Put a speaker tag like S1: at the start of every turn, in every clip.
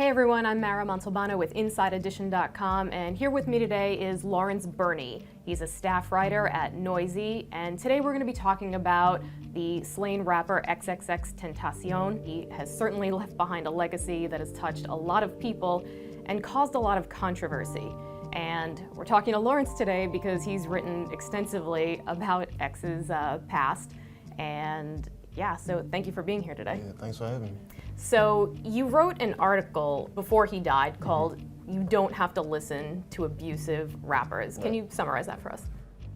S1: Hey everyone, I'm Mara Montalbano with InsideEdition.com, and here with me today is Lawrence Burney. He's a staff writer at Noisey, and today we're going to be talking about the slain rapper XXXTentacion. He has certainly left behind a legacy that has touched a lot of people and caused a lot of controversy. And we're talking to Lawrence today because he's written extensively about X's past, and yeah, so thank you for being here today.
S2: Yeah, thanks for having me.
S1: So you wrote an article before he died called "You Don't Have to Listen to Abusive Rappers." Can you summarize that for us?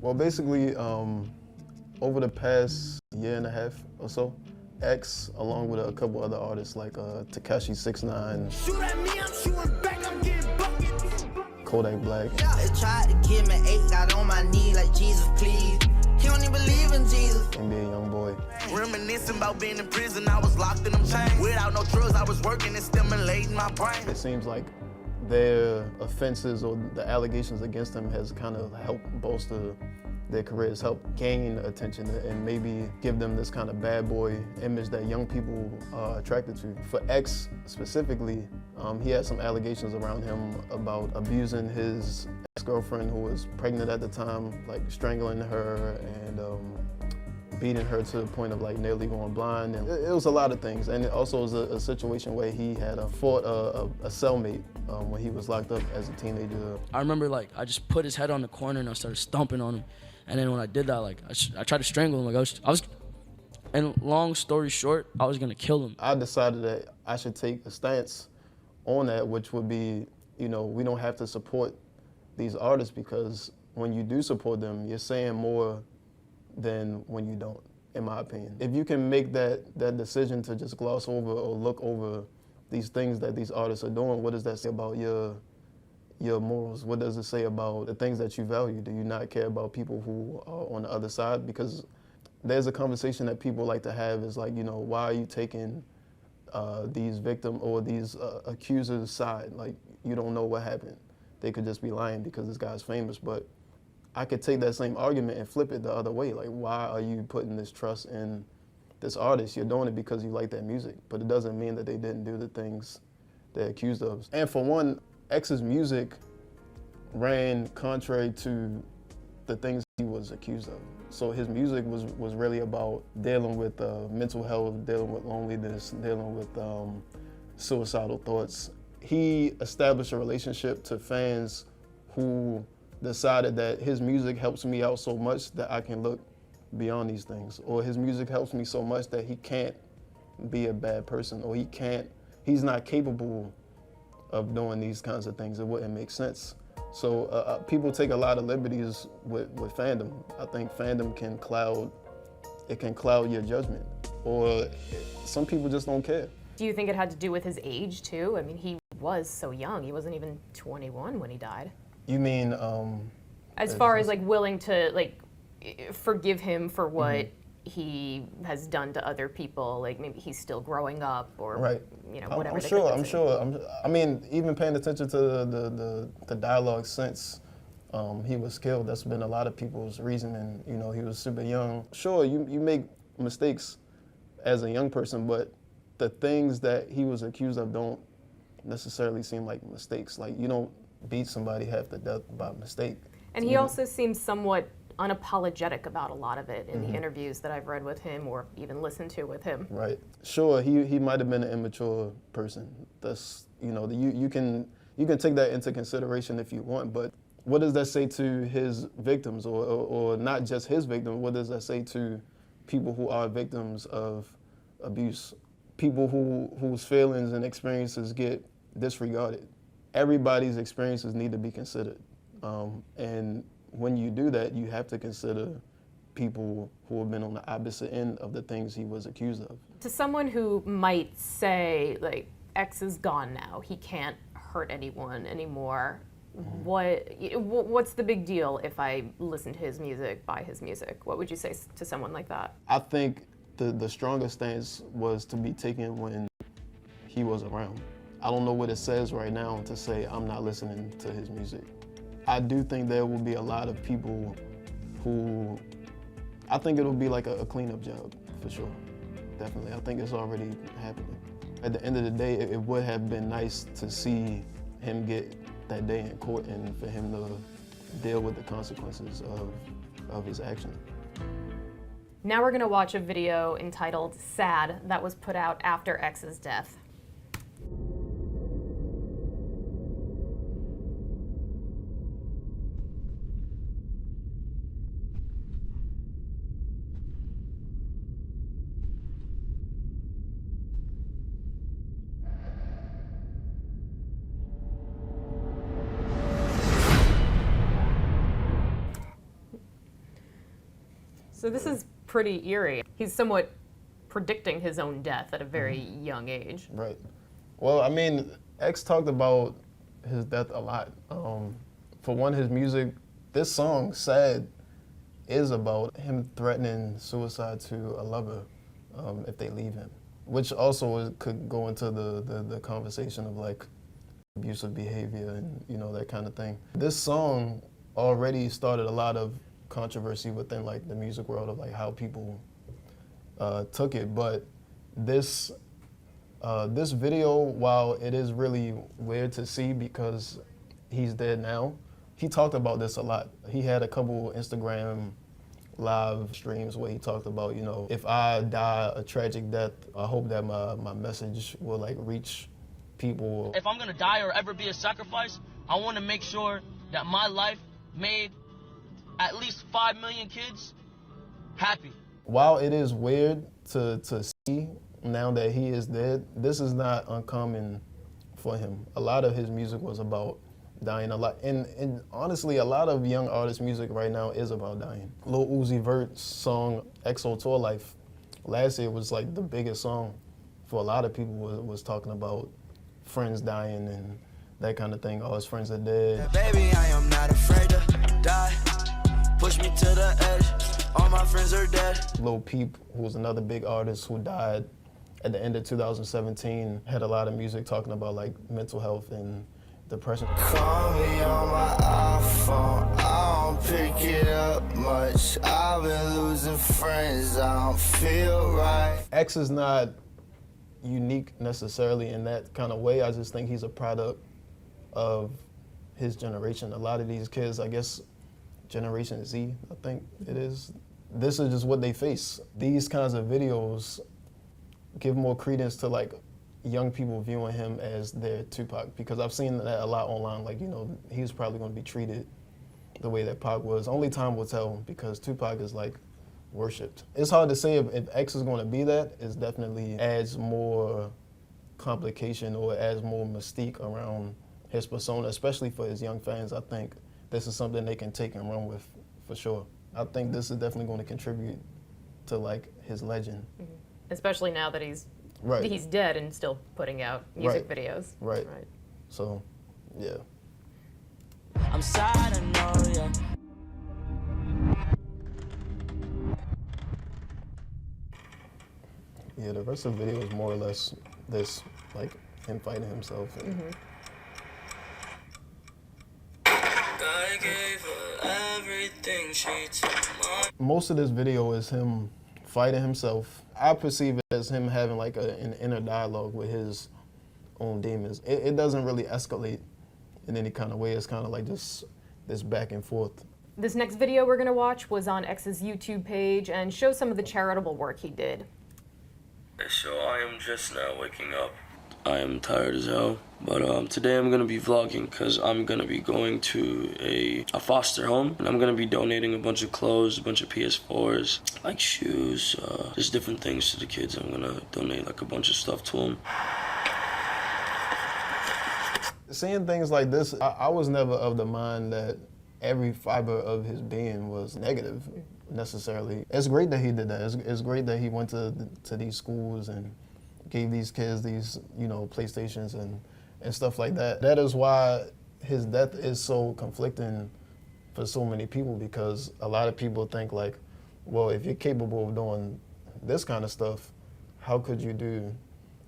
S2: Well, basically, over the past year and a half or so, X, along with a couple other artists like Takeshi69,
S3: Shoot at me, I'm shooting back, I'm getting buckets.
S2: Kodak Black,
S3: They tried to give me 8, got on my knee like Jesus, please. He don't even believe in Jesus.
S2: NBA YoungBoy.
S4: Reminiscing about being in prison, I was locked in them chains. Without no drugs, I was working and stimulating my brain.
S2: It seems like their offenses or the allegations against them has kind of helped bolster their careers, helped gain attention and maybe give them this kind of bad boy image that young people are attracted to. For X specifically, he had some allegations around him about abusing his ex-girlfriend who was pregnant at the time, like strangling her and beating her to the point of like nearly going blind. And it was a lot of things. And it also was a situation where he had fought a cellmate when he was locked up as a teenager.
S5: I remember I just put his head on the corner and I started stomping on him. And then when I did that, I tried to strangle him. I was, and long story short, I was gonna kill him.
S2: I decided that I should take a stance on that, which would be, we don't have to support these artists, because when you do support them, you're saying more than when you don't, in my opinion. If you can make that decision to just gloss over or look over these things that these artists are doing, what does that say about your morals? What does it say about the things that you value? Do you not care about people who are on the other side? Because there's a conversation that people like to have is like, why are you taking these victims or these accusers' side? Like, you don't know what happened. They could just be lying because this guy's famous. But I could take that same argument and flip it the other way. Like, why are you putting this trust in this artist? You're doing it because you like their music, but it doesn't mean that they didn't do the things they're accused of. And for one, X's music ran contrary to the things he was accused of. So his music was really about dealing with mental health, dealing with loneliness, dealing with suicidal thoughts. He established a relationship to fans who decided that his music helps me out so much that I can look beyond these things, or his music helps me so much that he can't be a bad person, or he's not capable of doing these kinds of things. It wouldn't make sense. So people take a lot of liberties with fandom. I think fandom can cloud your judgment, or some people just don't care.
S1: Do you think it had to do with his age too? I mean, he was so young. He wasn't even 21 when he died.
S2: You mean
S1: as far as willing to forgive him for what he has done to other people, maybe he's still growing up, or whatever.
S2: I'm sure. I mean, even paying attention to the dialogue since he was killed, that's been a lot of people's reasoning. He was super young. Sure, you make mistakes as a young person, but the things that he was accused of don't necessarily seem like mistakes. Like, you don't beat somebody half to death by mistake.
S1: And he also seems somewhat unapologetic about a lot you in the interviews that I've read with him or even listened to with him.
S2: Right. Sure, he might have been an immature person. That's, you can take that into consideration if you want, but what does that say to his victims, or not just his victims? What does that say to people who are victims of abuse? People whose feelings and experiences get disregarded. Everybody's experiences need to be considered. And when you do that, you have to consider people who have been on the opposite end of the things he was accused of.
S1: To someone who might say, X is gone now, he can't hurt anyone anymore, what's the big deal if I listen to his music, buy his music? What would you say to someone like that?
S2: I think the strongest stance was to be taken when he was around. I don't know what it says right now to say I'm not listening to his music. I do think there will be a lot of people who, I think it'll be like a cleanup job, for sure. Definitely, I think it's already happening. At the end of the day, it would have been nice to see him get that day in court and for him to deal with the consequences of his action.
S1: Now we're gonna watch a video entitled Sad that was put out after X's death. So this is pretty eerie. He's somewhat predicting his own death at a very young age.
S2: Right. Well, I mean, X talked about his death a lot. For one, his music, this song, Sad, is about him threatening suicide to a lover if they leave him, which also could go into the conversation of like abusive behavior and, you know, that kind of thing. This song already started a lot of controversy within like the music world of like how people took it, but this video, while it is really weird to see because he's dead now, he talked about this a lot. He had a couple Instagram live streams where he talked about, you know, if I die a tragic death, I hope that my message will like reach people.
S5: If I'm gonna die or ever be a sacrifice, I want to make sure that my life made at least 5 million kids happy.
S2: While it is weird to see now that he is dead, this is not uncommon for him. A lot of his music was about dying a lot. And honestly, a lot of young artists' music right now is about dying. Lil Uzi Vert's song XO Tour Life last year was like the biggest song for a lot of people, was talking about friends dying and that kind of thing. All his friends are dead.
S3: Baby, I am not afraid to die. Push me to the edge, all my friends are dead.
S2: Lil Peep, who was another big artist who died at the end of 2017, had a lot of music talking about like mental health and depression.
S3: Call me on my iPhone, I don't pick it up much. I've been losing friends, I don't feel right.
S2: X is not unique necessarily in that kind of way. I just think he's a product of his generation. A lot of these kids, I guess, Generation Z, I think it is. This is just what they face. These kinds of videos give more credence to like young people viewing him as their Tupac, because I've seen that a lot online. Like, you know, he's probably going to be treated the way that Pac was. Only time will tell, because Tupac is like worshipped. It's hard to say if X is going to be that. It definitely adds more complication or adds more mystique around his persona, especially for his young fans. I think this is something they can take and run with for sure. I think this is definitely going to contribute to like his legend.
S1: Mm-hmm. Especially now that he's dead and still putting out music videos.
S2: Right. So, yeah.
S5: I'm sad, I know, yeah.
S2: Yeah, the rest of the video is more or less this, like, him fighting himself. And
S5: I gave her everything she took.
S2: Most of this video is him fighting himself. I perceive it as him having like an inner dialogue with his own demons. It doesn't really escalate in any kind of way. It's kind of like just this back and forth.
S1: This next video we're gonna watch was on X's YouTube page and shows some of the charitable work he did.
S5: So I am just now waking up. I am tired as hell, but today I'm gonna be vlogging because I'm gonna be going to a foster home, and I'm gonna be donating a bunch of clothes, a bunch of PS4s, like shoes, just different things to the kids. I'm gonna donate like a bunch of stuff to them.
S2: Seeing things like this, I was never of the mind that every fiber of his being was negative necessarily. It's great that he did that. It's great that he went to these schools and gave these kids these, you know, PlayStations and stuff like that. That is why his death is so conflicting for so many people, because a lot of people think like, well, if you're capable of doing this kind of stuff, how could you do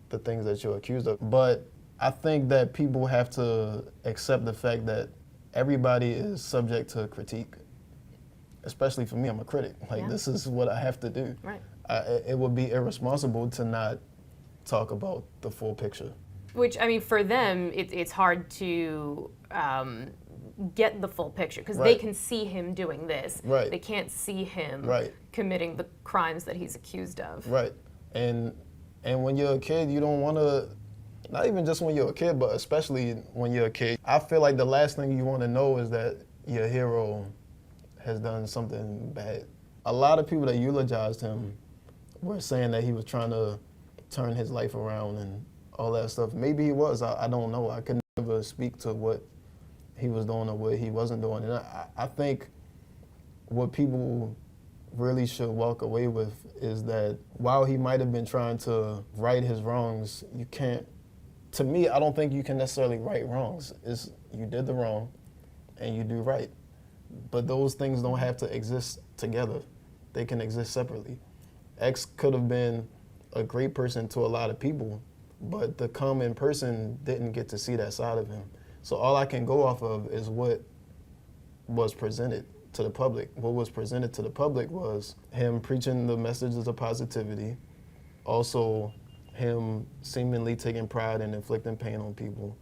S2: the things that you're accused of? But I think that people have to accept the fact that everybody is subject to critique. Especially for me, I'm a critic. Like, this is what I have to do.
S1: Right.
S2: It would be irresponsible to not talk about the full picture.
S1: Which, I mean, for them, it's hard to get the full picture because they
S2: Right.
S1: can see him doing this.
S2: Right.
S1: They can't see him
S2: Right.
S1: committing the crimes that he's accused of.
S2: Right. And when you're a kid, you don't want to, not even just when you're a kid, but especially when you're a kid, I feel like the last thing you want to know is that your hero has done something bad. A lot of people that eulogized him were saying that he was trying to turn his life around and all that stuff. Maybe he was, I don't know. I could never speak to what he was doing or what he wasn't doing. And I think what people really should walk away with is that while he might have been trying to right his wrongs, you can't, to me, I don't think you can necessarily right wrongs. It's, you did the wrong and you do right. But those things don't have to exist together. They can exist separately. X could have been a great person to a lot of people, but the common person didn't get to see that side of him. So all I can go off of is what was presented to the public. What was presented to the public was him preaching the messages of positivity, also him seemingly taking pride in inflicting pain on people,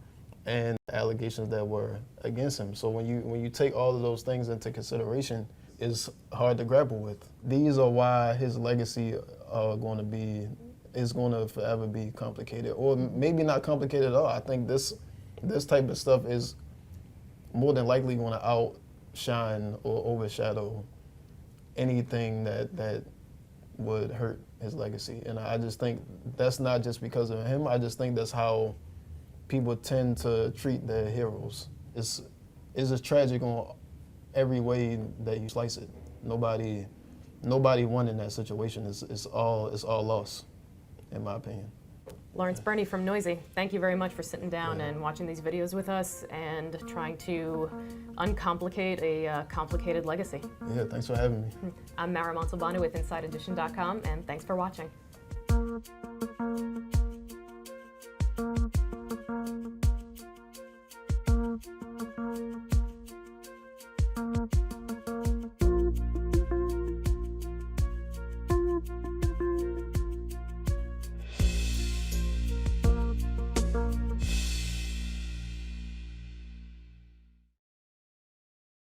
S2: and allegations that were against him. So when you take all of those things into consideration, it's hard to grapple with. These are why his legacy is going to forever be complicated, or maybe not complicated at all. I think this type of stuff is more than likely going to outshine or overshadow anything that would hurt his legacy. And I just think that's not just because of him. I just think that's how people tend to treat their heroes. It's just tragic on every way that you slice it. Nobody won in that situation. It's all loss, in my opinion.
S1: Lawrence Burney from Noisey, thank you very much for sitting down and watching these videos with us and trying to uncomplicate a complicated legacy.
S2: Yeah, thanks for having me.
S1: I'm Mara Montalbano with InsideEdition.com, and thanks for watching.